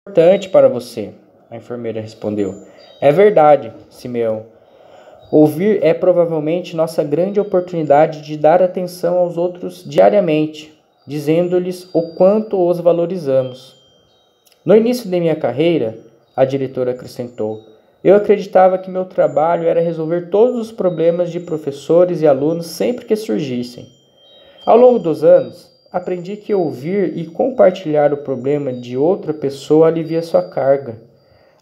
Importante para você, a enfermeira respondeu. É verdade, Simeão. Ouvir é provavelmente nossa grande oportunidade de dar atenção aos outros diariamente, dizendo-lhes o quanto os valorizamos. No início de minha carreira, a diretora acrescentou, eu acreditava que meu trabalho era resolver todos os problemas de professores e alunos sempre que surgissem. Ao longo dos anos, aprendi que ouvir e compartilhar o problema de outra pessoa alivia sua carga.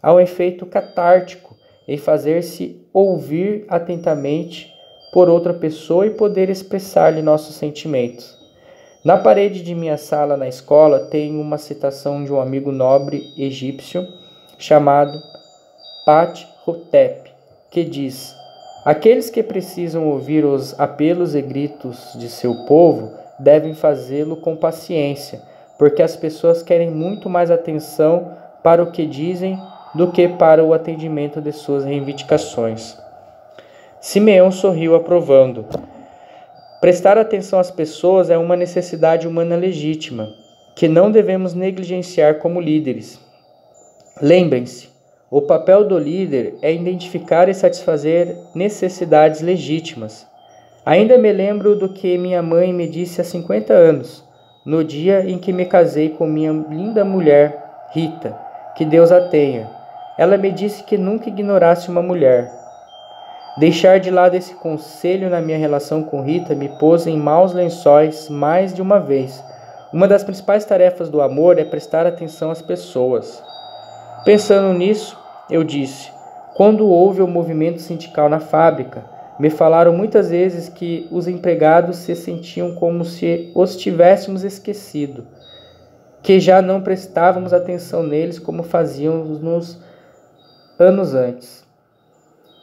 Há um efeito catártico em fazer-se ouvir atentamente por outra pessoa e poder expressar-lhe nossos sentimentos. Na parede de minha sala na escola tem uma citação de um amigo nobre egípcio chamado Ptah-hotep, que diz: aqueles que precisam ouvir os apelos e gritos de seu povo devem fazê-lo com paciência, porque as pessoas querem muito mais atenção para o que dizem do que para o atendimento de suas reivindicações. Simeão sorriu aprovando. Prestar atenção às pessoas é uma necessidade humana legítima, que não devemos negligenciar como líderes. Lembrem-se, o papel do líder é identificar e satisfazer necessidades legítimas. Ainda me lembro do que minha mãe me disse há 50 anos, no dia em que me casei com minha linda mulher, Rita, que Deus a tenha. Ela me disse que nunca ignorasse uma mulher. Deixar de lado esse conselho na minha relação com Rita me pôs em maus lençóis mais de uma vez. Uma das principais tarefas do amor é prestar atenção às pessoas. Pensando nisso, eu disse, quando houve o movimento sindical na fábrica, me falaram muitas vezes que os empregados se sentiam como se os tivéssemos esquecido, que já não prestávamos atenção neles como fazíamos nos anos antes.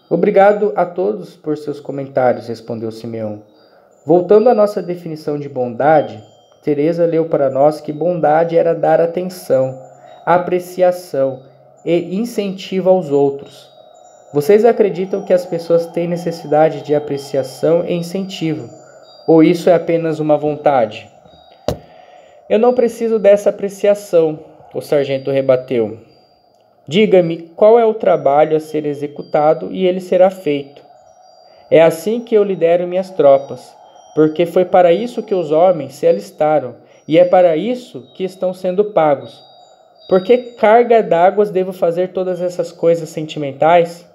Obrigado a todos por seus comentários, respondeu Simeão. Voltando à nossa definição de bondade, Teresa leu para nós que bondade era dar atenção, apreciação e incentivo aos outros. Vocês acreditam que as pessoas têm necessidade de apreciação e incentivo? Ou isso é apenas uma vontade? Eu não preciso dessa apreciação, o sargento rebateu. Diga-me qual é o trabalho a ser executado e ele será feito. É assim que eu lidero minhas tropas, porque foi para isso que os homens se alistaram, e é para isso que estão sendo pagos. Por que carga d'águas devo fazer todas essas coisas sentimentais?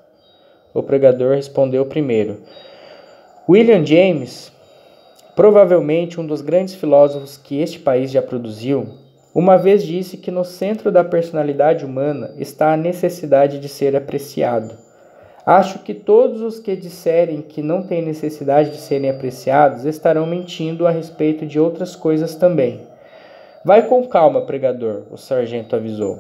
O pregador respondeu primeiro. William James, provavelmente um dos grandes filósofos que este país já produziu, uma vez disse que no centro da personalidade humana está a necessidade de ser apreciado. Acho que todos os que disserem que não têm necessidade de serem apreciados estarão mentindo a respeito de outras coisas também. Vai com calma, pregador, o sargento avisou.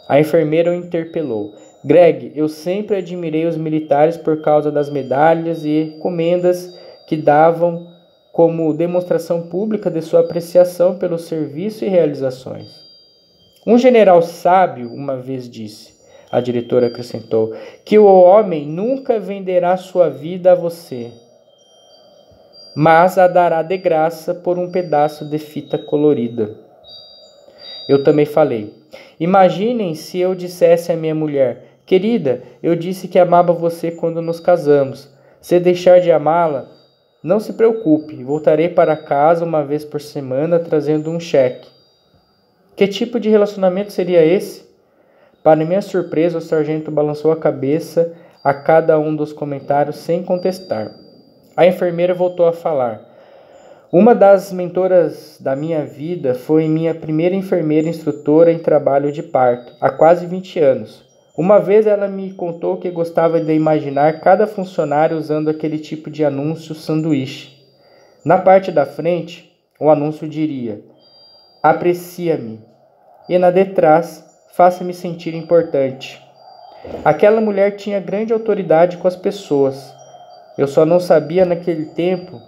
A enfermeira o interpelou. Greg, eu sempre admirei os militares por causa das medalhas e comendas que davam como demonstração pública de sua apreciação pelo serviço e realizações. Um general sábio uma vez disse, a diretora acrescentou, que o homem nunca venderá sua vida a você, mas a dará de graça por um pedaço de fita colorida. Eu também falei, imaginem se eu dissesse à minha mulher, querida, eu disse que amava você quando nos casamos. Se deixar de amá-la, não se preocupe, voltarei para casa uma vez por semana trazendo um cheque. Que tipo de relacionamento seria esse? Para minha surpresa, o sargento balançou a cabeça a cada um dos comentários sem contestar. A enfermeira voltou a falar. Uma das mentoras da minha vida foi minha primeira enfermeira instrutora em trabalho de parto, há quase 20 anos. Uma vez ela me contou que gostava de imaginar cada funcionário usando aquele tipo de anúncio sanduíche. Na parte da frente, o anúncio diria, aprecia-me, e na de trás, faça-me sentir importante. Aquela mulher tinha grande autoridade com as pessoas. Eu só não sabia naquele tempo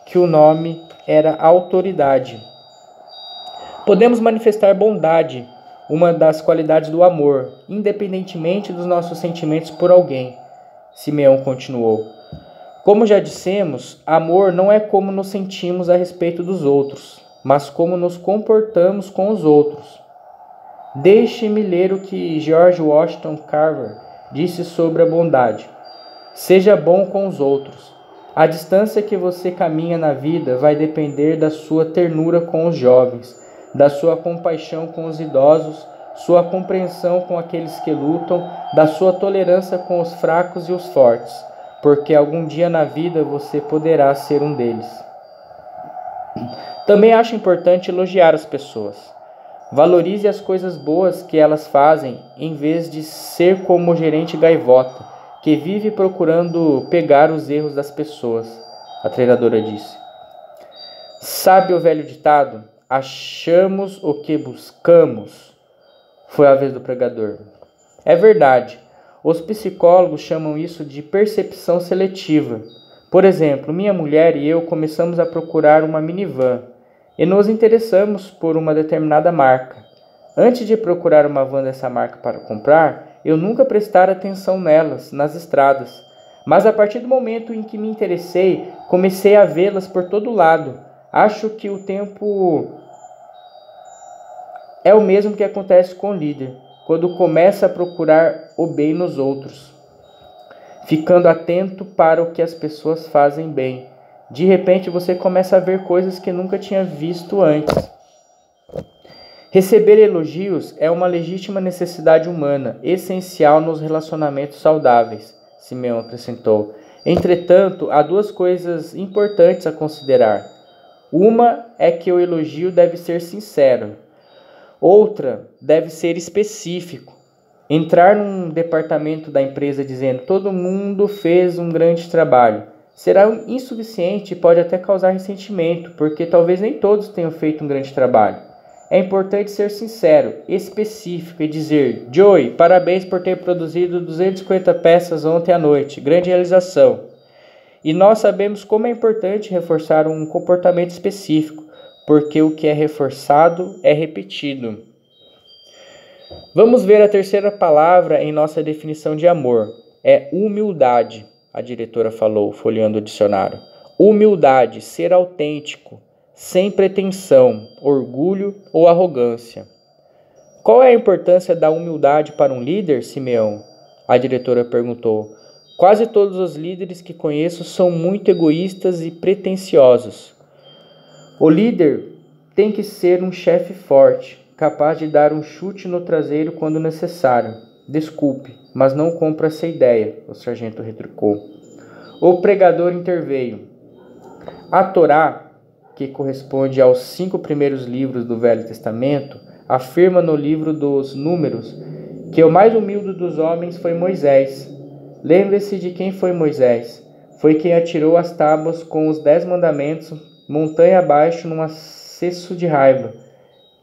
que o nome era autoridade. Podemos manifestar bondade, uma das qualidades do amor, independentemente dos nossos sentimentos por alguém. Simeão continuou. Como já dissemos, amor não é como nos sentimos a respeito dos outros, mas como nos comportamos com os outros. Deixe-me ler o que George Washington Carver disse sobre a bondade. Seja bom com os outros. A distância que você caminha na vida vai depender da sua ternura com os jovens, da sua compaixão com os idosos, sua compreensão com aqueles que lutam, da sua tolerância com os fracos e os fortes, porque algum dia na vida você poderá ser um deles. Também acho importante elogiar as pessoas. Valorize as coisas boas que elas fazem, em vez de ser como o gerente gaivota, que vive procurando pegar os erros das pessoas, a treinadora disse. Sabe o velho ditado? Achamos o que buscamos. Foi a vez do pregador. É verdade. Os psicólogos chamam isso de percepção seletiva. Por exemplo, minha mulher e eu começamos a procurar uma minivan e nos interessamos por uma determinada marca. Antes de procurar uma van dessa marca para comprar, eu nunca prestara atenção nelas, nas estradas. Mas a partir do momento em que me interessei, comecei a vê-las por todo lado. Acho que o tempo é o mesmo que acontece com o líder, quando começa a procurar o bem nos outros, ficando atento para o que as pessoas fazem bem. De repente você começa a ver coisas que nunca tinha visto antes. Receber elogios é uma legítima necessidade humana, essencial nos relacionamentos saudáveis, Simeão acrescentou. Entretanto, há duas coisas importantes a considerar. Uma é que o elogio deve ser sincero. Outra deve ser específico. Entrar num departamento da empresa dizendo todo mundo fez um grande trabalho será insuficiente e pode até causar ressentimento, porque talvez nem todos tenham feito um grande trabalho. É importante ser sincero, específico e dizer: Joey, parabéns por ter produzido 250 peças ontem à noite, grande realização. E nós sabemos como é importante reforçar um comportamento específico, porque o que é reforçado é repetido. Vamos ver a terceira palavra em nossa definição de amor. É humildade, a diretora falou, folheando o dicionário. Humildade, ser autêntico, sem pretensão, orgulho ou arrogância. Qual é a importância da humildade para um líder, Simeão? A diretora perguntou. Quase todos os líderes que conheço são muito egoístas e pretensiosos. O líder tem que ser um chefe forte, capaz de dar um chute no traseiro quando necessário. Desculpe, mas não compro essa ideia, o sargento retrucou. O pregador interveio. A Torá, que corresponde aos 5 primeiros livros do Velho Testamento, afirma no livro dos Números que o mais humilde dos homens foi Moisés. Lembre-se de quem foi Moisés. Foi quem atirou as tábuas com os 10 mandamentos montanha abaixo num acesso de raiva.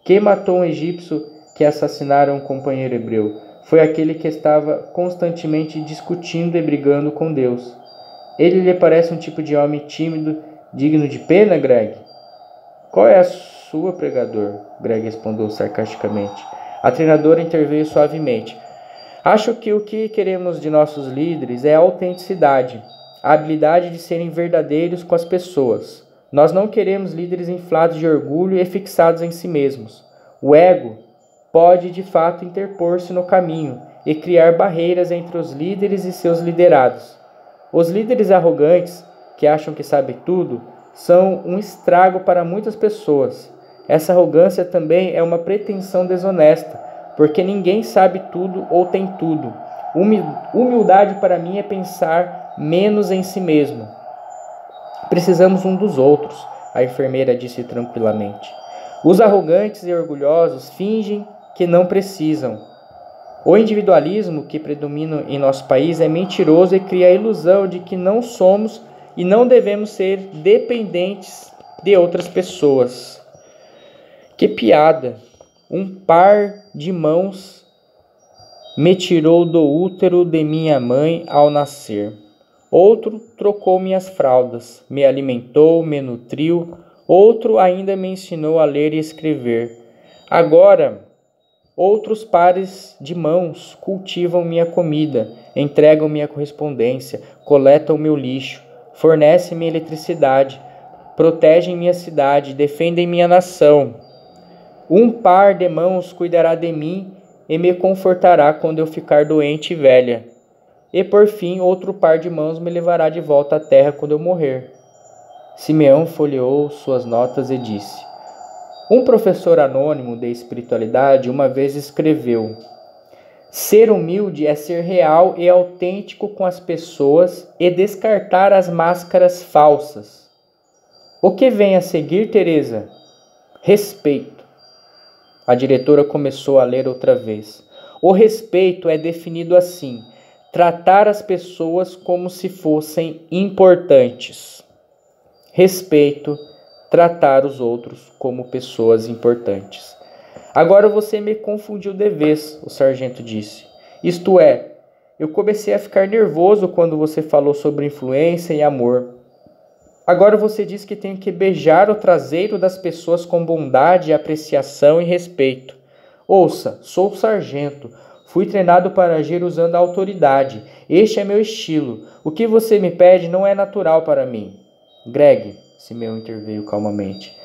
Quem matou um egípcio que assassinaram um companheiro hebreu? Foi aquele que estava constantemente discutindo e brigando com Deus. Ele lhe parece um tipo de homem tímido, digno de pena, Greg? Qual é a sua, pregador? Greg respondeu sarcasticamente. A treinadora interveio suavemente. Acho que o que queremos de nossos líderes é a autenticidade, a habilidade de serem verdadeiros com as pessoas. Nós não queremos líderes inflados de orgulho e fixados em si mesmos. O ego pode, de fato, interpor-se no caminho e criar barreiras entre os líderes e seus liderados. Os líderes arrogantes, que acham que sabem tudo, são um estrago para muitas pessoas. Essa arrogância também é uma pretensão desonesta, porque ninguém sabe tudo ou tem tudo. Humildade para mim é pensar menos em si mesmo. Precisamos um dos outros, a enfermeira disse tranquilamente. Os arrogantes e orgulhosos fingem que não precisam. O individualismo que predomina em nosso país é mentiroso e cria a ilusão de que não somos e não devemos ser dependentes de outras pessoas. Que piada! Um par de mãos me tirou do útero de minha mãe ao nascer. Outro trocou minhas fraldas, me alimentou, me nutriu. Outro ainda me ensinou a ler e escrever. Agora, outros pares de mãos cultivam minha comida, entregam minha correspondência, coletam meu lixo, fornecem minha eletricidade, protegem minha cidade, defendem minha nação. Um par de mãos cuidará de mim e me confortará quando eu ficar doente e velha. E por fim, outro par de mãos me levará de volta à terra quando eu morrer. Simeão folheou suas notas e disse: um professor anônimo de espiritualidade uma vez escreveu: ser humilde é ser real e autêntico com as pessoas e descartar as máscaras falsas. O que vem a seguir, Teresa? Respeito. A diretora começou a ler outra vez. O respeito é definido assim: tratar as pessoas como se fossem importantes. Respeito, tratar os outros como pessoas importantes. Agora você me confundiu de vez, o sargento disse. Isto é, eu comecei a ficar nervoso quando você falou sobre influência e amor. Agora você diz que tenho que beijar o traseiro das pessoas com bondade, apreciação e respeito. Ouça, sou o sargento. Fui treinado para agir usando a autoridade. Este é meu estilo. O que você me pede não é natural para mim. Greg, Simeão interveio calmamente,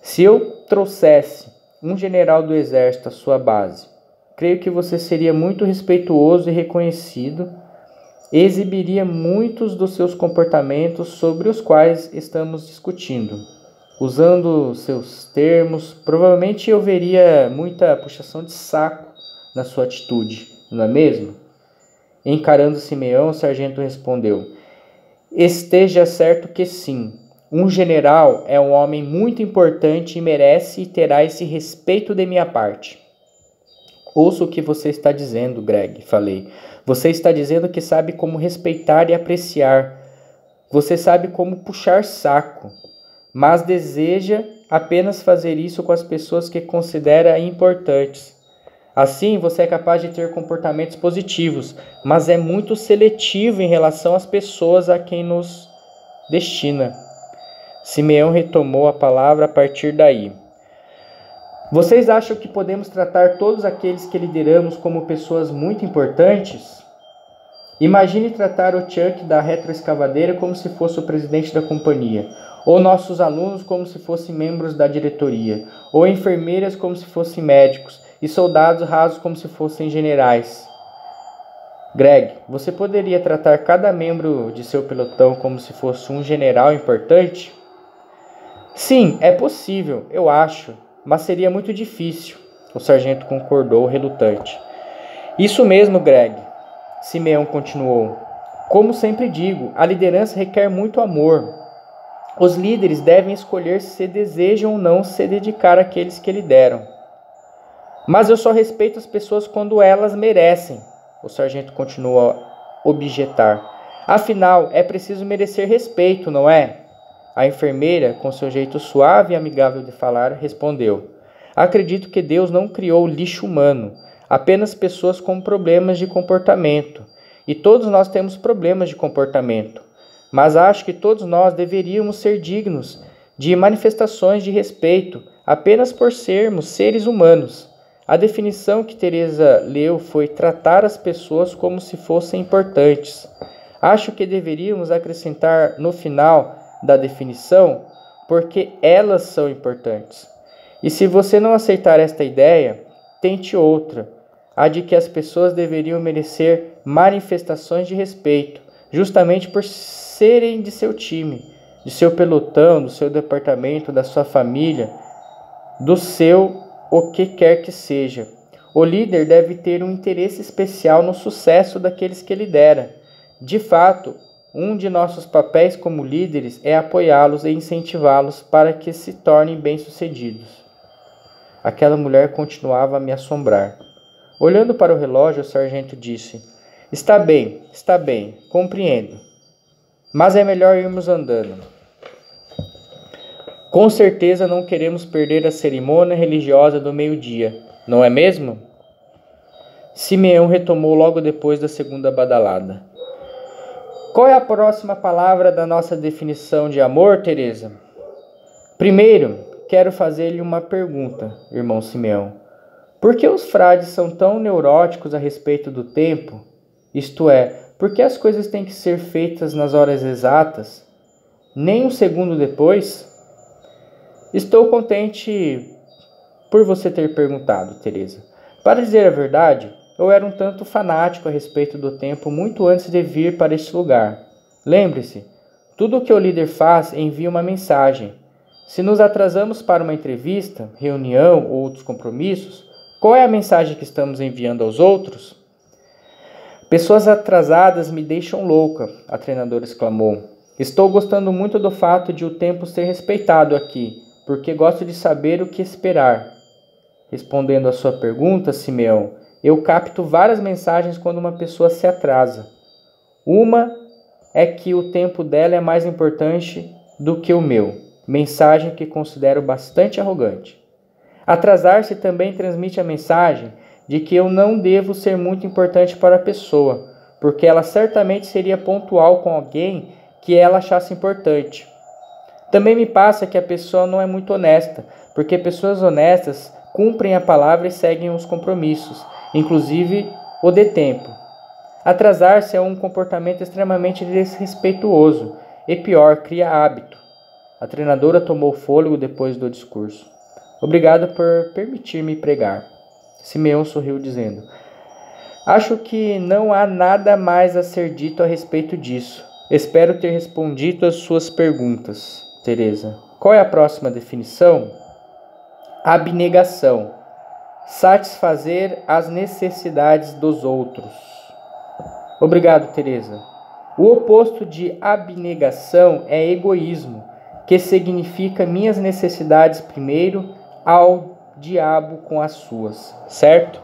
se eu trouxesse um general do exército à sua base, creio que você seria muito respeituoso e reconhecido e exibiria muitos dos seus comportamentos sobre os quais estamos discutindo. Usando seus termos, provavelmente eu veria muita puxação de saco na sua atitude, não é mesmo? Encarando Simeão, o sargento respondeu: esteja certo que sim. Um general é um homem muito importante e merece e terá esse respeito de minha parte. Ouça o que você está dizendo, Greg, falei. Você está dizendo que sabe como respeitar e apreciar. Você sabe como puxar saco, mas deseja apenas fazer isso com as pessoas que considera importantes. Assim, você é capaz de ter comportamentos positivos, mas é muito seletivo em relação às pessoas a quem nos destina. Simeão retomou a palavra a partir daí. Vocês acham que podemos tratar todos aqueles que lideramos como pessoas muito importantes? Imagine tratar o Chuck da retroescavadeira como se fosse o presidente da companhia, ou nossos alunos como se fossem membros da diretoria, ou enfermeiras como se fossem médicos, e soldados rasos como se fossem generais. Greg, você poderia tratar cada membro de seu pelotão como se fosse um general importante? Sim, é possível, eu acho, mas seria muito difícil, o sargento concordou, relutante. Isso mesmo, Greg, Simeão continuou. Como sempre digo, a liderança requer muito amor. Os líderes devem escolher se desejam ou não se dedicar àqueles que lideram. Mas eu só respeito as pessoas quando elas merecem, o sargento continuou a objetar. Afinal, é preciso merecer respeito, não é? A enfermeira, com seu jeito suave e amigável de falar, respondeu: acredito que Deus não criou lixo humano, apenas pessoas com problemas de comportamento. E todos nós temos problemas de comportamento. Mas acho que todos nós deveríamos ser dignos de manifestações de respeito apenas por sermos seres humanos. A definição que Teresa leu foi tratar as pessoas como se fossem importantes. Acho que deveríamos acrescentar no final da definição porque elas são importantes. E se você não aceitar esta ideia, tente outra, a de que as pessoas deveriam merecer manifestações de respeito, justamente por serem de seu time, de seu pelotão, do seu departamento, da sua família, do seu o que quer que seja. O líder deve ter um interesse especial no sucesso daqueles que lidera. De fato, um de nossos papéis como líderes é apoiá-los e incentivá-los para que se tornem bem-sucedidos. Aquela mulher continuava a me assombrar. Olhando para o relógio, o sargento disse: está bem, compreendo. Mas é melhor irmos andando. Com certeza não queremos perder a cerimônia religiosa do meio-dia, não é mesmo? Simeão retomou logo depois da segunda badalada. Qual é a próxima palavra da nossa definição de amor, Teresa? Primeiro, quero fazer-lhe uma pergunta, irmão Simeão. Por que os frades são tão neuróticos a respeito do tempo? Isto é, por que as coisas têm que ser feitas nas horas exatas? Nem um segundo depois? Estou contente por você ter perguntado, Teresa. Para dizer a verdade, eu era um tanto fanático a respeito do tempo muito antes de vir para este lugar. Lembre-se, tudo o que o líder faz envia uma mensagem. Se nos atrasamos para uma entrevista, reunião ou outros compromissos, qual é a mensagem que estamos enviando aos outros? Pessoas atrasadas me deixam louca, a treinadora exclamou. Estou gostando muito do fato de o tempo ser respeitado aqui, porque gosto de saber o que esperar. Respondendo à sua pergunta, Simeão, eu capto várias mensagens quando uma pessoa se atrasa. Uma é que o tempo dela é mais importante do que o meu, mensagem que considero bastante arrogante. Atrasar-se também transmite a mensagem de que eu não devo ser muito importante para a pessoa, porque ela certamente seria pontual com alguém que ela achasse importante. Também me passa que a pessoa não é muito honesta, porque pessoas honestas cumprem a palavra e seguem os compromissos, inclusive o de tempo. Atrasar-se é um comportamento extremamente desrespeituoso e, pior, cria hábito. A treinadora tomou fôlego depois do discurso. Obrigado por permitir-me pregar. Simeão sorriu dizendo, acho que não há nada mais a ser dito a respeito disso. Espero ter respondido às suas perguntas, Teresa. Qual é a próxima definição? Abnegação. Satisfazer as necessidades dos outros. Obrigado, Teresa. O oposto de abnegação é egoísmo, que significa minhas necessidades primeiro ao diabo com as suas, certo?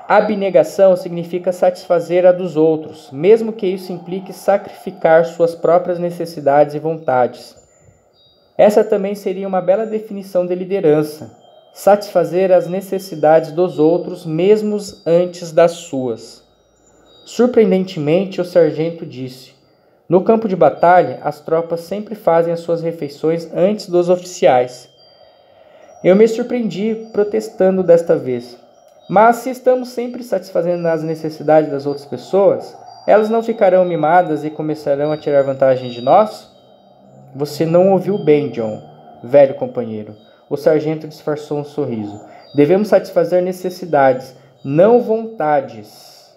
Abnegação significa satisfazer a dos outros, mesmo que isso implique sacrificar suas próprias necessidades e vontades. Essa também seria uma bela definição de liderança. Satisfazer as necessidades dos outros, mesmo antes das suas. Surpreendentemente, o sargento disse, no campo de batalha, as tropas sempre fazem as suas refeições antes dos oficiais. Eu me surpreendi protestando desta vez. Mas se estamos sempre satisfazendo as necessidades das outras pessoas, elas não ficarão mimadas e começarão a tirar vantagem de nós? Você não ouviu bem, John, velho companheiro. O sargento disfarçou um sorriso. Devemos satisfazer necessidades, não vontades.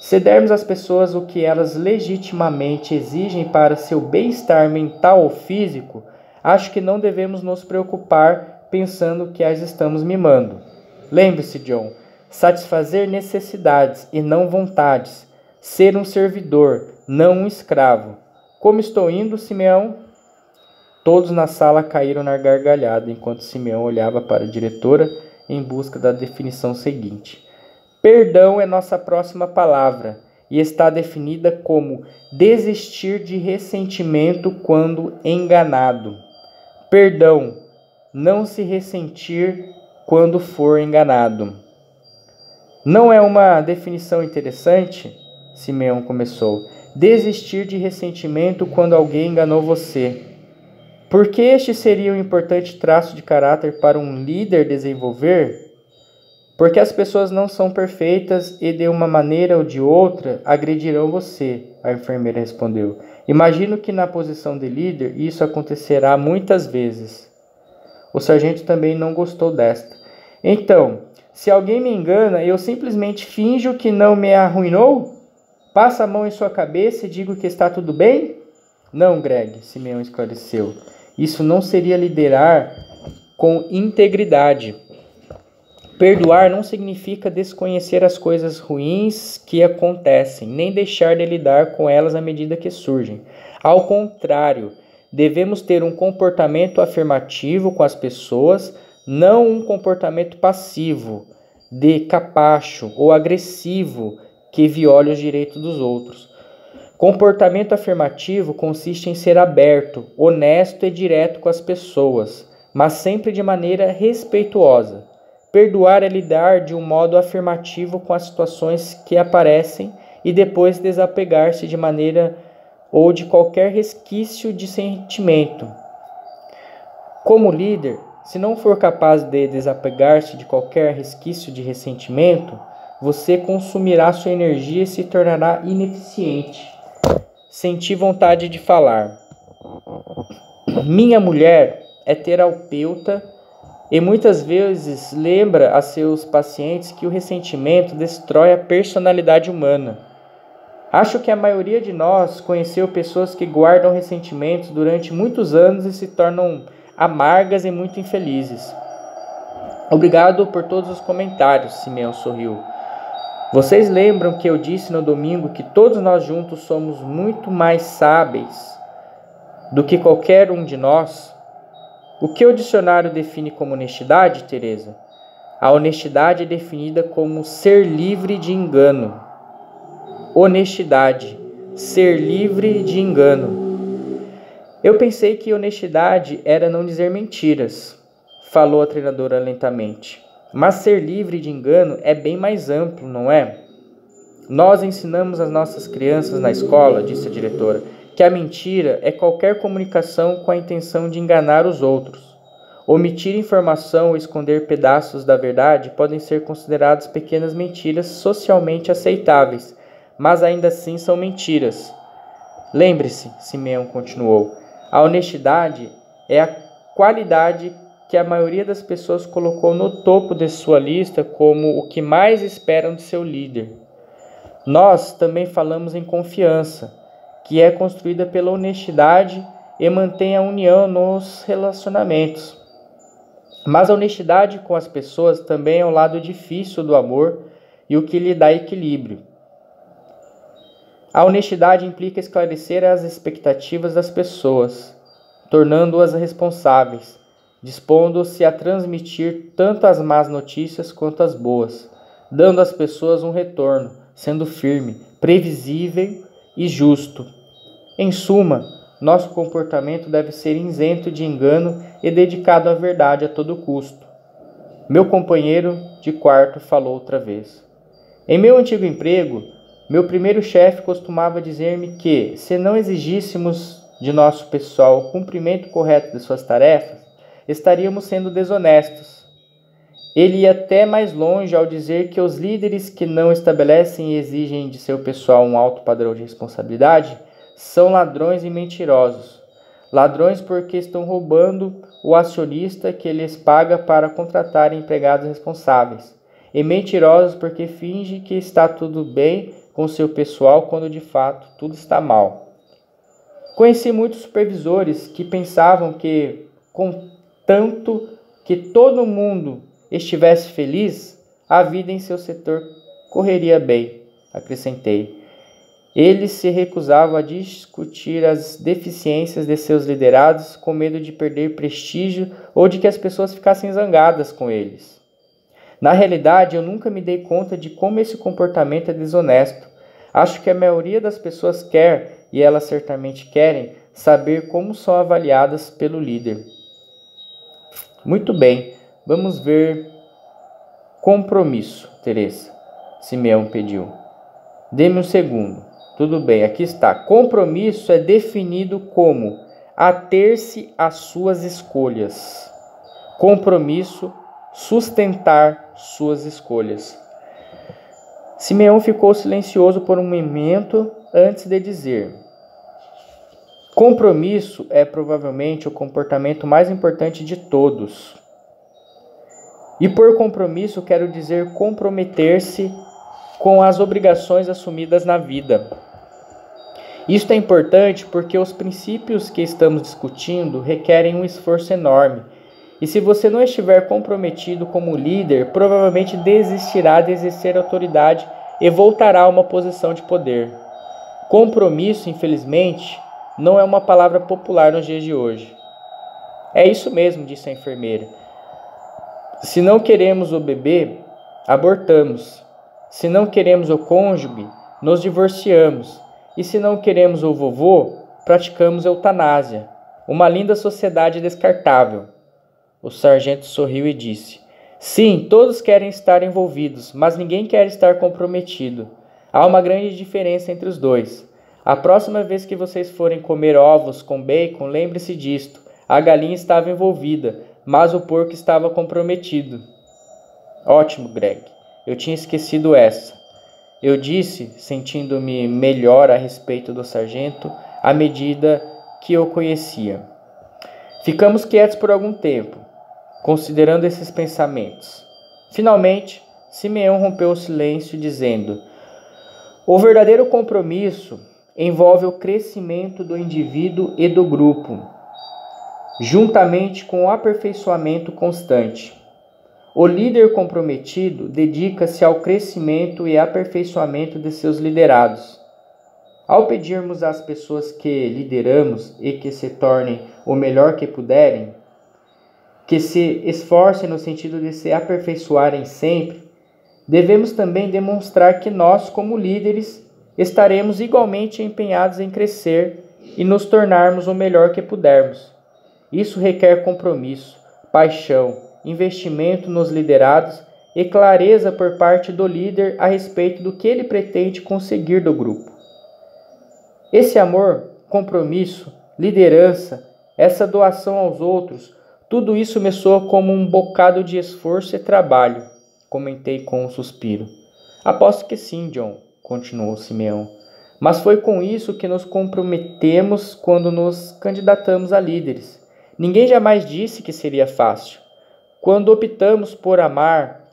Se dermos às pessoas o que elas legitimamente exigem para seu bem-estar mental ou físico, acho que não devemos nos preocupar pensando que as estamos mimando. Lembre-se, John, satisfazer necessidades e não vontades. Ser um servidor, não um escravo. Como estou indo, Simeão? Todos na sala caíram na gargalhada, enquanto Simeão olhava para a diretora em busca da definição seguinte. Perdão é nossa próxima palavra e está definida como desistir de ressentimento quando enganado. Perdão, não se ressentir quando for enganado. Não é uma definição interessante? Simeão começou. Desistir de ressentimento quando alguém enganou você. Por que este seria um importante traço de caráter para um líder desenvolver? Porque as pessoas não são perfeitas e de uma maneira ou de outra agredirão você, a enfermeira respondeu. Imagino que na posição de líder isso acontecerá muitas vezes. O sargento também não gostou desta. Então, se alguém me engana, eu simplesmente finjo que não me arruinou? Passo a mão em sua cabeça e digo que está tudo bem? Não, Greg, Simeão esclareceu. Isso não seria liderar com integridade. Perdoar não significa desconhecer as coisas ruins que acontecem, nem deixar de lidar com elas à medida que surgem. Ao contrário, devemos ter um comportamento afirmativo com as pessoas, não um comportamento passivo, de capacho ou agressivo que viola os direitos dos outros. Comportamento afirmativo consiste em ser aberto, honesto e direto com as pessoas, mas sempre de maneira respeituosa. Perdoar é lidar de um modo afirmativo com as situações que aparecem e depois desapegar-se de maneira ou de qualquer resquício de sentimento. Como líder, se não for capaz de desapegar-se de qualquer resquício de ressentimento, você consumirá sua energia e se tornará ineficiente. Senti vontade de falar. Minha mulher é terapeuta e muitas vezes lembra a seus pacientes que o ressentimento destrói a personalidade humana. Acho que a maioria de nós conheceu pessoas que guardam ressentimentos durante muitos anos e se tornam amargas e muito infelizes. Obrigado por todos os comentários, Simeão sorriu. Vocês lembram que eu disse no domingo que todos nós juntos somos muito mais sábeis do que qualquer um de nós? O que o dicionário define como honestidade, Teresa? A honestidade é definida como ser livre de engano. Honestidade, ser livre de engano. Eu pensei que honestidade era não dizer mentiras, falou a treinadora lentamente. Mas ser livre de engano é bem mais amplo, não é? Nós ensinamos às nossas crianças na escola, disse a diretora, que a mentira é qualquer comunicação com a intenção de enganar os outros. Omitir informação ou esconder pedaços da verdade podem ser considerados pequenas mentiras socialmente aceitáveis, mas ainda assim são mentiras. Lembre-se, Simeão continuou, a honestidade é a qualidade que a maioria das pessoas colocou no topo de sua lista como o que mais esperam de seu líder. Nós também falamos em confiança, que é construída pela honestidade e mantém a união nos relacionamentos. Mas a honestidade com as pessoas também é o lado difícil do amor e o que lhe dá equilíbrio. A honestidade implica esclarecer as expectativas das pessoas, tornando-as responsáveis, dispondo-se a transmitir tanto as más notícias quanto as boas, dando às pessoas um retorno, sendo firme, previsível e justo. Em suma, nosso comportamento deve ser isento de engano e dedicado à verdade a todo custo. Meu companheiro de quarto falou outra vez. Em meu antigo emprego, meu primeiro chefe costumava dizer-me que, se não exigíssemos de nosso pessoal o cumprimento correto de suas tarefas, estaríamos sendo desonestos. Ele ia até mais longe ao dizer que os líderes que não estabelecem e exigem de seu pessoal um alto padrão de responsabilidade são ladrões e mentirosos. Ladrões porque estão roubando o acionista que lhes paga para contratar empregados responsáveis. E mentirosos porque fingem que está tudo bem com seu pessoal quando de fato tudo está mal. Conheci muitos supervisores que pensavam que, contanto que todo mundo estivesse feliz, a vida em seu setor correria bem, acrescentei. Eles se recusavam a discutir as deficiências de seus liderados com medo de perder prestígio ou de que as pessoas ficassem zangadas com eles. Na realidade, eu nunca me dei conta de como esse comportamento é desonesto. Acho que a maioria das pessoas quer, e elas certamente querem, saber como são avaliadas pelo líder. Muito bem, vamos ver compromisso, Teresa. Simeão pediu. Dê-me um segundo. Tudo bem, aqui está. Compromisso é definido como ater-se às suas escolhas. Compromisso, sustentar suas escolhas. Simeão ficou silencioso por um momento antes de dizer: compromisso é provavelmente o comportamento mais importante de todos. E por compromisso quero dizer comprometer-se com as obrigações assumidas na vida. Isto é importante porque os princípios que estamos discutindo requerem um esforço enorme. E se você não estiver comprometido como líder, provavelmente desistirá de exercer autoridade e voltará a uma posição de poder. Compromisso, infelizmente, não é uma palavra popular nos dias de hoje. É isso mesmo, disse a enfermeira. Se não queremos o bebê, abortamos. Se não queremos o cônjuge, nos divorciamos. E se não queremos o vovô, praticamos eutanásia. Uma linda sociedade descartável. O sargento sorriu e disse: sim, todos querem estar envolvidos, mas ninguém quer estar comprometido. Há uma grande diferença entre os dois. A próxima vez que vocês forem comer ovos com bacon, lembre-se disto. A galinha estava envolvida, mas o porco estava comprometido. Ótimo, Greg. Eu tinha esquecido essa. Eu disse, sentindo-me melhor a respeito do sargento, à medida que o conhecia. Ficamos quietos por algum tempo. considerando esses pensamentos. Finalmente, Simeão rompeu o silêncio dizendo: o verdadeiro compromisso envolve o crescimento do indivíduo e do grupo, juntamente com o aperfeiçoamento constante. O líder comprometido dedica-se ao crescimento e aperfeiçoamento de seus liderados. Ao pedirmos às pessoas que lideramos e que se tornem o melhor que puderem, que se esforcem no sentido de se aperfeiçoarem sempre, devemos também demonstrar que nós, como líderes, estaremos igualmente empenhados em crescer e nos tornarmos o melhor que pudermos. Isso requer compromisso, paixão, investimento nos liderados e clareza por parte do líder a respeito do que ele pretende conseguir do grupo. Esse amor, compromisso, liderança, essa doação aos outros, tudo isso me soa como um bocado de esforço e trabalho, comentei com um suspiro. Aposto que sim, John, continuou Simeão. Mas foi com isso que nos comprometemos quando nos candidatamos a líderes. Ninguém jamais disse que seria fácil. Quando optamos por amar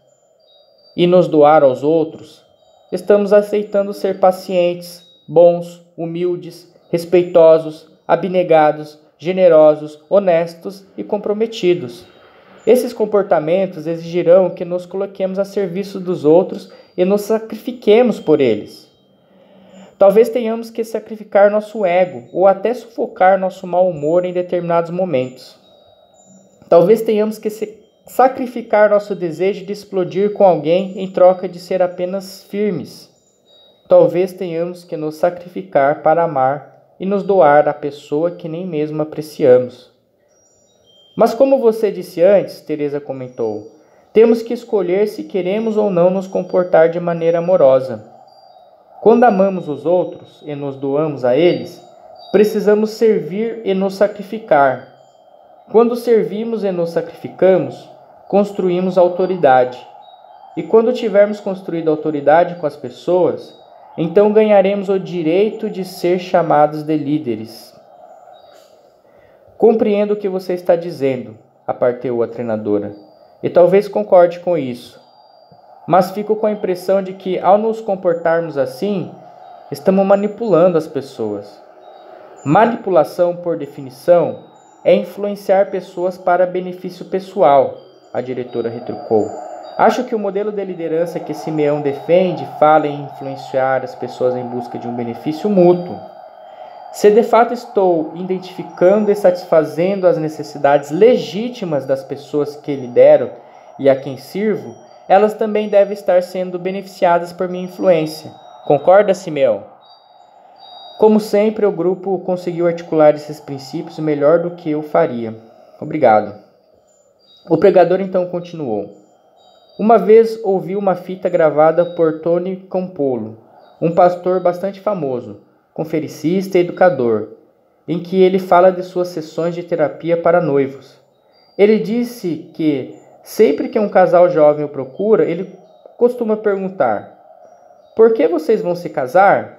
e nos doar aos outros, estamos aceitando ser pacientes, bons, humildes, respeitosos, abnegados, generosos, honestos e comprometidos. Esses comportamentos exigirão que nos coloquemos a serviço dos outros e nos sacrifiquemos por eles. Talvez tenhamos que sacrificar nosso ego ou até sufocar nosso mau humor em determinados momentos. Talvez tenhamos que sacrificar nosso desejo de explodir com alguém em troca de ser apenas firmes. Talvez tenhamos que nos sacrificar para amar e nos doar à pessoa que nem mesmo apreciamos. Mas como você disse antes, Teresa comentou, temos que escolher se queremos ou não nos comportar de maneira amorosa. Quando amamos os outros e nos doamos a eles, precisamos servir e nos sacrificar. Quando servimos e nos sacrificamos, construímos autoridade. E quando tivermos construído autoridade com as pessoas, então ganharemos o direito de ser chamados de líderes. Compreendo o que você está dizendo, apartou a treinadora, e talvez concorde com isso. Mas fico com a impressão de que, ao nos comportarmos assim, estamos manipulando as pessoas. Manipulação, por definição, é influenciar pessoas para benefício pessoal, a diretora retrucou. Acho que o modelo de liderança que Simeão defende fala em influenciar as pessoas em busca de um benefício mútuo. Se de fato estou identificando e satisfazendo as necessidades legítimas das pessoas que lidero e a quem sirvo, elas também devem estar sendo beneficiadas por minha influência. Concorda, Simeão? Como sempre, o grupo conseguiu articular esses princípios melhor do que eu faria. Obrigado. O pregador então continuou. Uma vez ouvi uma fita gravada por Tony Campolo, um pastor bastante famoso, conferencista e educador, em que ele fala de suas sessões de terapia para noivos. Ele disse que, sempre que um casal jovem o procura, ele costuma perguntar: por que vocês vão se casar?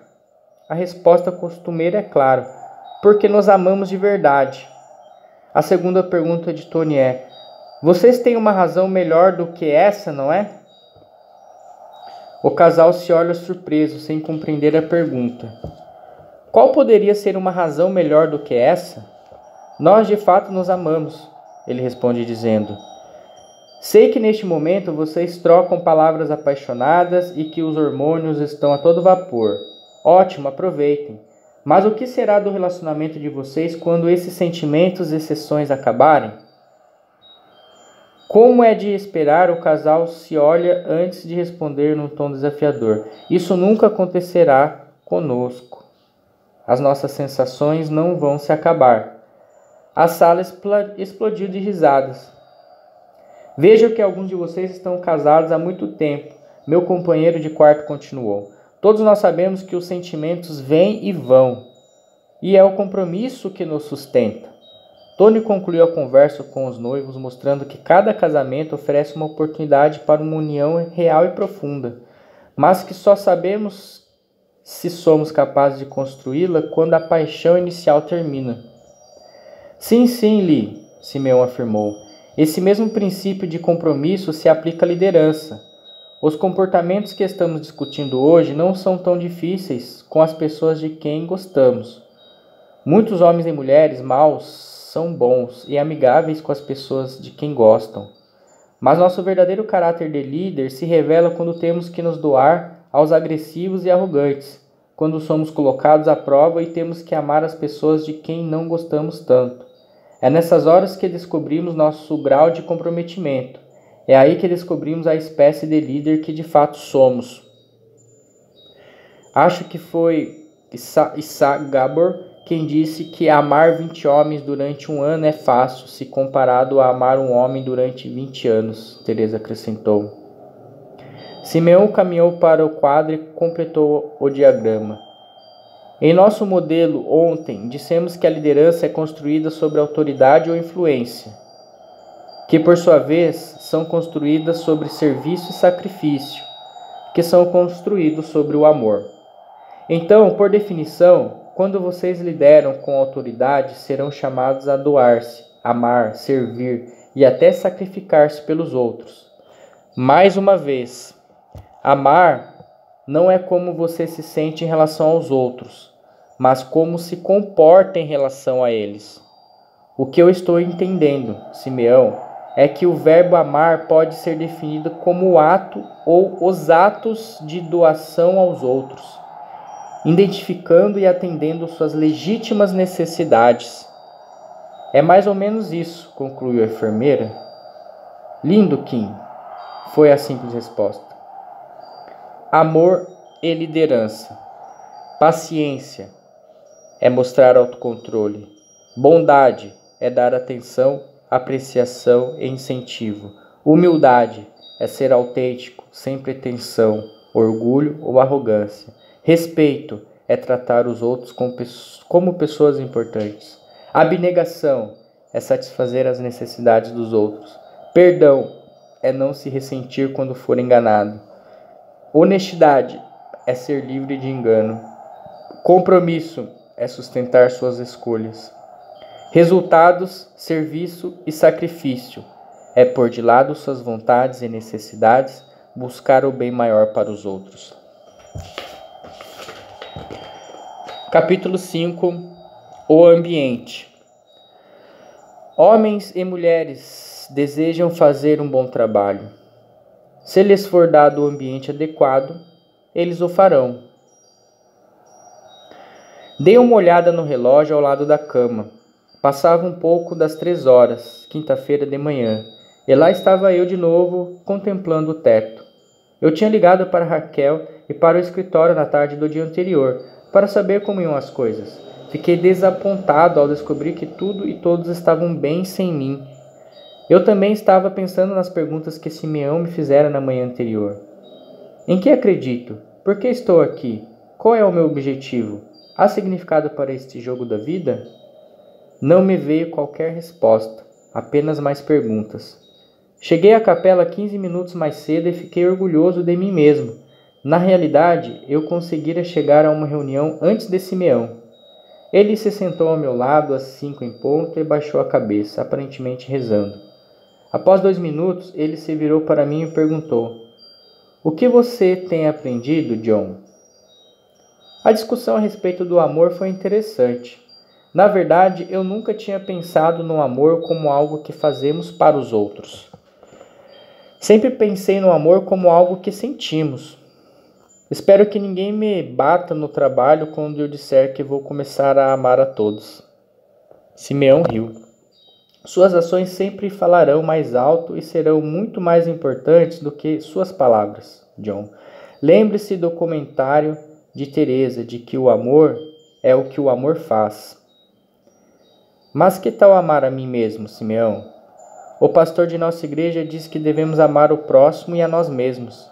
A resposta costumeira é clara: porque nos amamos de verdade. A segunda pergunta de Tony é: vocês têm uma razão melhor do que essa, não é? O casal se olha surpreso, sem compreender a pergunta. Qual poderia ser uma razão melhor do que essa? Nós de fato nos amamos, ele responde dizendo. Sei que neste momento vocês trocam palavras apaixonadas e que os hormônios estão a todo vapor. Ótimo, aproveitem. Mas o que será do relacionamento de vocês quando esses sentimentos e sessões acabarem? Como é de esperar, o casal se olha antes de responder num tom desafiador. Isso nunca acontecerá conosco. As nossas sensações não vão se acabar. A sala explodiu de risadas. Vejo que alguns de vocês estão casados há muito tempo. Meu companheiro de quarto continuou. Todos nós sabemos que os sentimentos vêm e vão. E é o compromisso que nos sustenta. Tony concluiu a conversa com os noivos, mostrando que cada casamento oferece uma oportunidade para uma união real e profunda, mas que só sabemos se somos capazes de construí-la quando a paixão inicial termina. Sim, Lee, Simeão afirmou. Esse mesmo princípio de compromisso se aplica à liderança. Os comportamentos que estamos discutindo hoje não são tão difíceis com as pessoas de quem gostamos. Muitos homens e mulheres maus são bons e amigáveis com as pessoas de quem gostam. Mas nosso verdadeiro caráter de líder se revela quando temos que nos doar aos agressivos e arrogantes, quando somos colocados à prova e temos que amar as pessoas de quem não gostamos tanto. É nessas horas que descobrimos nosso grau de comprometimento. É aí que descobrimos a espécie de líder que de fato somos. Acho que foi Isaac Gabor quem disse que amar 20 homens durante um ano é fácil, se comparado a amar um homem durante 20 anos, Teresa acrescentou. Simeão caminhou para o quadro e completou o diagrama. Em nosso modelo ontem, dissemos que a liderança é construída sobre autoridade ou influência, que por sua vez são construídas sobre serviço e sacrifício, que são construídos sobre o amor. Então, por definição, quando vocês lideram com autoridade, serão chamados a doar-se, amar, servir e até sacrificar-se pelos outros. Mais uma vez, amar não é como você se sente em relação aos outros, mas como se comporta em relação a eles. O que eu estou entendendo, Simeão, é que o verbo amar pode ser definido como o ato ou os atos de doação aos outros, identificando e atendendo suas legítimas necessidades. É mais ou menos isso, concluiu a enfermeira. Lindo, Kim, foi a simples resposta. Amor e liderança. Paciência é mostrar autocontrole. Bondade é dar atenção, apreciação e incentivo. Humildade é ser autêntico, sem pretensão, orgulho ou arrogância. Respeito é tratar os outros como pessoas importantes. Abnegação é satisfazer as necessidades dos outros. Perdão é não se ressentir quando for enganado. Honestidade é ser livre de engano. Compromisso é sustentar suas escolhas. Resultados, serviço e sacrifício é pôr de lado suas vontades e necessidades, buscar o bem maior para os outros. Capítulo 5. O ambiente. Homens e mulheres desejam fazer um bom trabalho. Se lhes for dado o ambiente adequado, eles o farão. Dei uma olhada no relógio ao lado da cama. Passava um pouco das 3 horas, quinta-feira de manhã, e lá estava eu de novo, contemplando o teto. Eu tinha ligado para Raquel e para o escritório na tarde do dia anterior, para saber como iam as coisas. Fiquei desapontado ao descobrir que tudo e todos estavam bem sem mim. Eu também estava pensando nas perguntas que Simeão me fizera na manhã anterior. Em que acredito? Por que estou aqui? Qual é o meu objetivo? Há significado para este jogo da vida? Não me veio qualquer resposta, apenas mais perguntas. Cheguei à capela 15 minutos mais cedo e fiquei orgulhoso de mim mesmo. Na realidade, eu conseguira chegar a uma reunião antes de Simeão. Ele se sentou ao meu lado às 5 em ponto e baixou a cabeça, aparentemente rezando. Após 2 minutos, ele se virou para mim e perguntou: "O que você tem aprendido, John?" A discussão a respeito do amor foi interessante. Na verdade, eu nunca tinha pensado no amor como algo que fazemos para os outros. Sempre pensei no amor como algo que sentimos. Espero que ninguém me bata no trabalho quando eu disser que vou começar a amar a todos. Simeão riu. Suas ações sempre falarão mais alto e serão muito mais importantes do que suas palavras, John. Lembre-se do comentário de Teresa de que o amor é o que o amor faz. Mas que tal amar a mim mesmo, Simeão? O pastor de nossa igreja diz que devemos amar o próximo e a nós mesmos.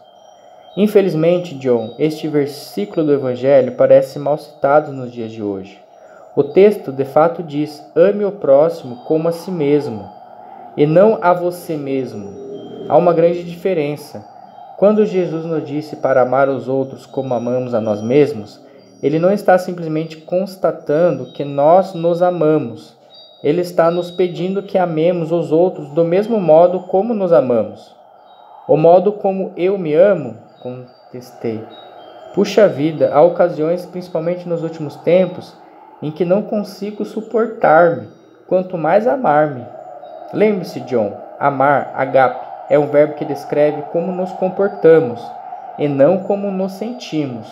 Infelizmente, John, este versículo do Evangelho parece mal citado nos dias de hoje. O texto, de fato, diz: ame o próximo como a si mesmo, e não a você mesmo. Há uma grande diferença. Quando Jesus nos disse para amar os outros como amamos a nós mesmos, ele não está simplesmente constatando que nós nos amamos. Ele está nos pedindo que amemos os outros do mesmo modo como nos amamos. O modo como eu me amo, contestei. Puxa vida, há ocasiões, principalmente nos últimos tempos, em que não consigo suportar-me, quanto mais amar-me. Lembre-se, John, amar, agape, é um verbo que descreve como nos comportamos e não como nos sentimos.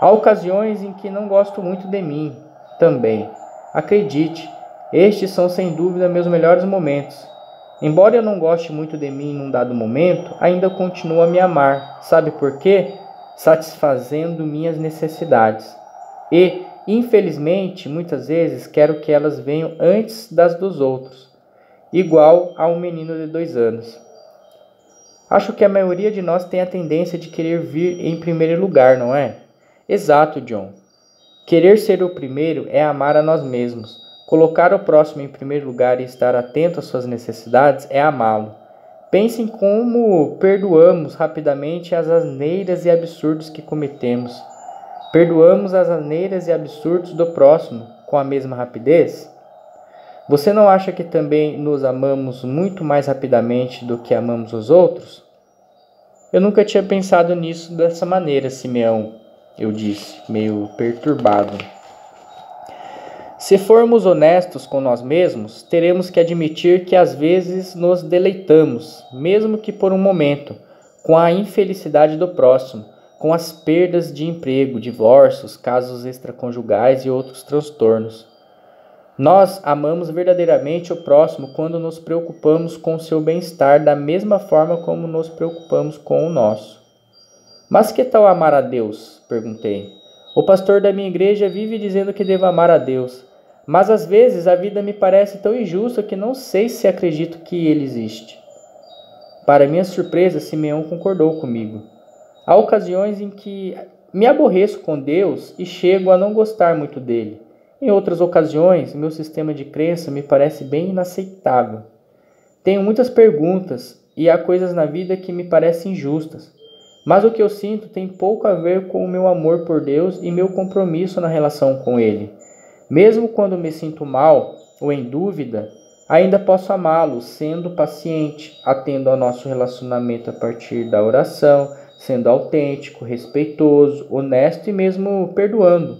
Há ocasiões em que não gosto muito de mim, também. Acredite, estes são sem dúvida meus melhores momentos. Embora eu não goste muito de mim num dado momento, ainda continuo a me amar. Sabe por quê? Satisfazendo minhas necessidades. E, infelizmente, muitas vezes quero que elas venham antes das dos outros, igual a um menino de 2 anos. Acho que a maioria de nós tem a tendência de querer vir em primeiro lugar, não é? Exato, John. Querer ser o primeiro é amar a nós mesmos. Colocar o próximo em primeiro lugar e estar atento às suas necessidades é amá-lo. Pense em como perdoamos rapidamente as asneiras e absurdos que cometemos. Perdoamos as asneiras e absurdos do próximo com a mesma rapidez? Você não acha que também nos amamos muito mais rapidamente do que amamos os outros? Eu nunca tinha pensado nisso dessa maneira, Simeão, eu disse, meio perturbado. Se formos honestos com nós mesmos, teremos que admitir que às vezes nos deleitamos, mesmo que por um momento, com a infelicidade do próximo, com as perdas de emprego, divórcios, casos extraconjugais e outros transtornos. Nós amamos verdadeiramente o próximo quando nos preocupamos com o seu bem-estar da mesma forma como nos preocupamos com o nosso. Mas que tal amar a Deus? Perguntei. O pastor da minha igreja vive dizendo que devo amar a Deus, mas às vezes a vida me parece tão injusta que não sei se acredito que Ele existe. Para minha surpresa, Simeão concordou comigo. Há ocasiões em que me aborreço com Deus e chego a não gostar muito dele. Em outras ocasiões, meu sistema de crença me parece bem inaceitável. Tenho muitas perguntas e há coisas na vida que me parecem injustas. Mas o que eu sinto tem pouco a ver com o meu amor por Deus e meu compromisso na relação com Ele. Mesmo quando me sinto mal ou em dúvida, ainda posso amá-lo, sendo paciente, atendo ao nosso relacionamento a partir da oração, sendo autêntico, respeitoso, honesto e mesmo perdoando.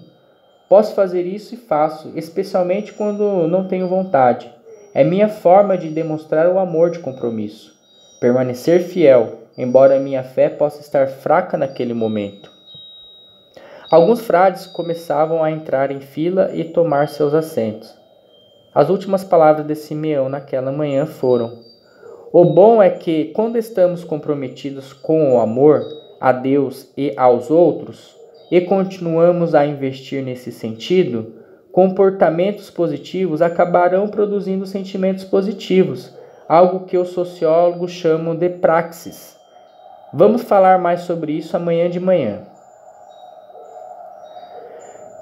Posso fazer isso e faço, especialmente quando não tenho vontade. É minha forma de demonstrar o amor de compromisso. Permanecer fiel, embora minha fé possa estar fraca naquele momento. Alguns frades começavam a entrar em fila e tomar seus assentos. As últimas palavras de Simeão naquela manhã foram: o bom é que, quando estamos comprometidos com o amor a Deus e aos outros, e continuamos a investir nesse sentido, comportamentos positivos acabarão produzindo sentimentos positivos, algo que os sociólogos chamam de praxis. Vamos falar mais sobre isso amanhã de manhã.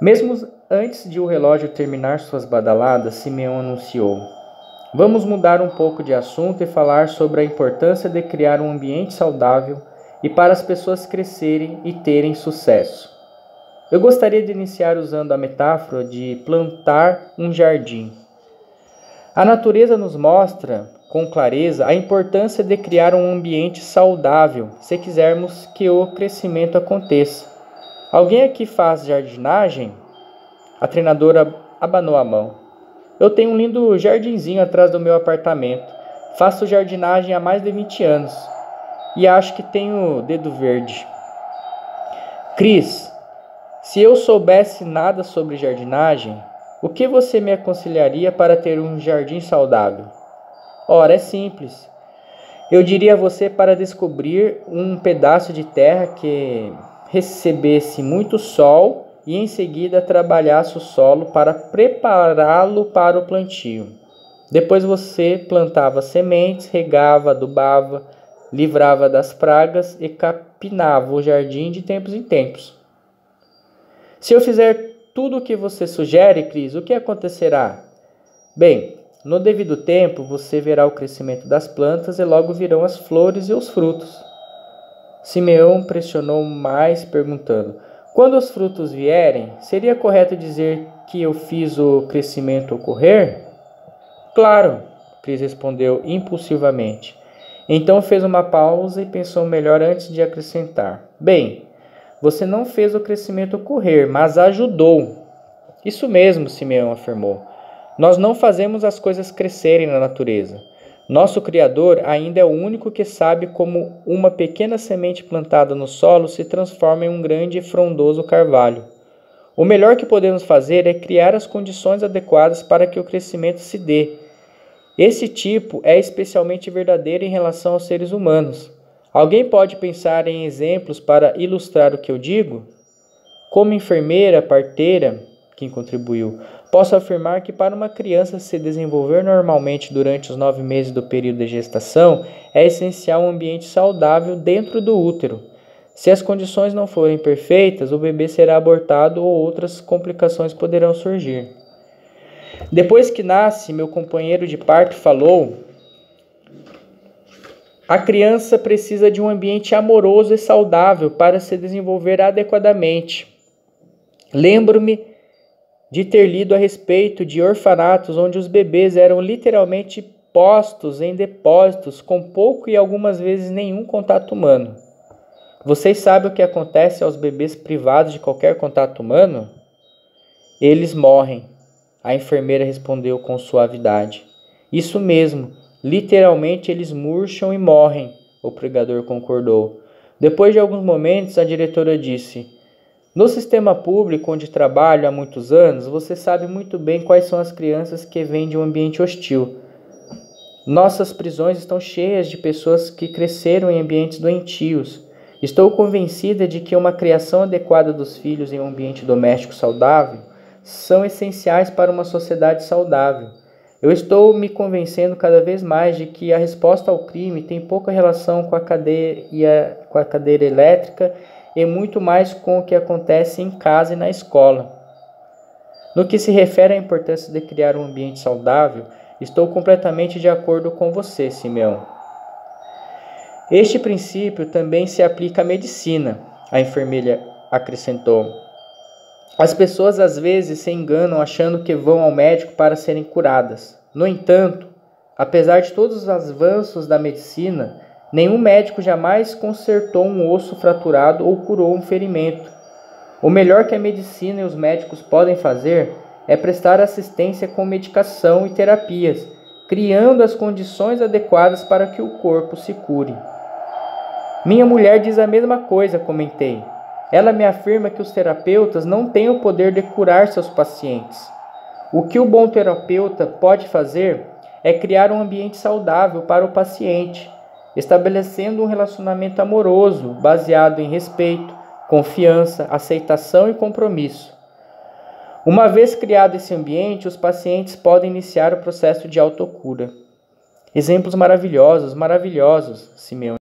Mesmo antes de o relógio terminar suas badaladas, Simeão anunciou: vamos mudar um pouco de assunto e falar sobre a importância de criar um ambiente saudável e para as pessoas crescerem e terem sucesso. Eu gostaria de iniciar usando a metáfora de plantar um jardim. A natureza nos mostra, com clareza, a importância de criar um ambiente saudável, se quisermos que o crescimento aconteça. Alguém aqui faz jardinagem? A treinadora abanou a mão. Eu tenho um lindo jardinzinho atrás do meu apartamento. Faço jardinagem há mais de 20 anos. E acho que tenho dedo verde. Cris, se eu soubesse nada sobre jardinagem, o que você me aconselharia para ter um jardim saudável? Ora, é simples. Eu diria a você para descobrir um pedaço de terra que recebesse muito sol e em seguida trabalhasse o solo para prepará-lo para o plantio. Depois você plantava sementes, regava, adubava, livrava das pragas e capinava o jardim de tempos em tempos. Se eu fizer tudo o que você sugere, Cris, o que acontecerá? Bem, no devido tempo você verá o crescimento das plantas e logo virão as flores e os frutos. Simeão pressionou mais, perguntando: quando os frutos vierem, seria correto dizer que eu fiz o crescimento ocorrer? Claro, Cris respondeu impulsivamente. Então fez uma pausa e pensou melhor antes de acrescentar. Bem, você não fez o crescimento ocorrer, mas ajudou. Isso mesmo, Simeão afirmou. Nós não fazemos as coisas crescerem na natureza. Nosso Criador ainda é o único que sabe como uma pequena semente plantada no solo se transforma em um grande e frondoso carvalho. O melhor que podemos fazer é criar as condições adequadas para que o crescimento se dê. Esse tipo é especialmente verdadeiro em relação aos seres humanos. Alguém pode pensar em exemplos para ilustrar o que eu digo? Como enfermeira, parteira, quem contribuiu, posso afirmar que para uma criança se desenvolver normalmente durante os 9 meses do período de gestação, é essencial um ambiente saudável dentro do útero. Se as condições não forem perfeitas, o bebê será abortado ou outras complicações poderão surgir. Depois que nasce, meu companheiro de parto falou, a criança precisa de um ambiente amoroso e saudável para se desenvolver adequadamente. Lembro-me de ter lido a respeito de orfanatos onde os bebês eram literalmente postos em depósitos com pouco e algumas vezes nenhum contato humano. Vocês sabem o que acontece aos bebês privados de qualquer contato humano? Eles morrem, a enfermeira respondeu com suavidade. Isso mesmo, literalmente eles murcham e morrem, o pregador concordou. Depois de alguns momentos, a diretora disse: no sistema público onde trabalho há muitos anos, você sabe muito bem quais são as crianças que vêm de um ambiente hostil. Nossas prisões estão cheias de pessoas que cresceram em ambientes doentios. Estou convencida de que uma criação adequada dos filhos em um ambiente doméstico saudável são essenciais para uma sociedade saudável. Eu estou me convencendo cada vez mais de que a resposta ao crime tem pouca relação com a cadeira elétrica e muito mais com o que acontece em casa e na escola. No que se refere à importância de criar um ambiente saudável, estou completamente de acordo com você, Simeão. Este princípio também se aplica à medicina, a enfermeira acrescentou. As pessoas às vezes se enganam achando que vão ao médico para serem curadas. No entanto, apesar de todos os avanços da medicina, nenhum médico jamais consertou um osso fraturado ou curou um ferimento. O melhor que a medicina e os médicos podem fazer é prestar assistência com medicação e terapias, criando as condições adequadas para que o corpo se cure. Minha mulher diz a mesma coisa, comentei. Ela me afirma que os terapeutas não têm o poder de curar seus pacientes. O que o bom terapeuta pode fazer é criar um ambiente saudável para o paciente, estabelecendo um relacionamento amoroso, baseado em respeito, confiança, aceitação e compromisso. Uma vez criado esse ambiente, os pacientes podem iniciar o processo de autocura. Exemplos maravilhosos, Simeão.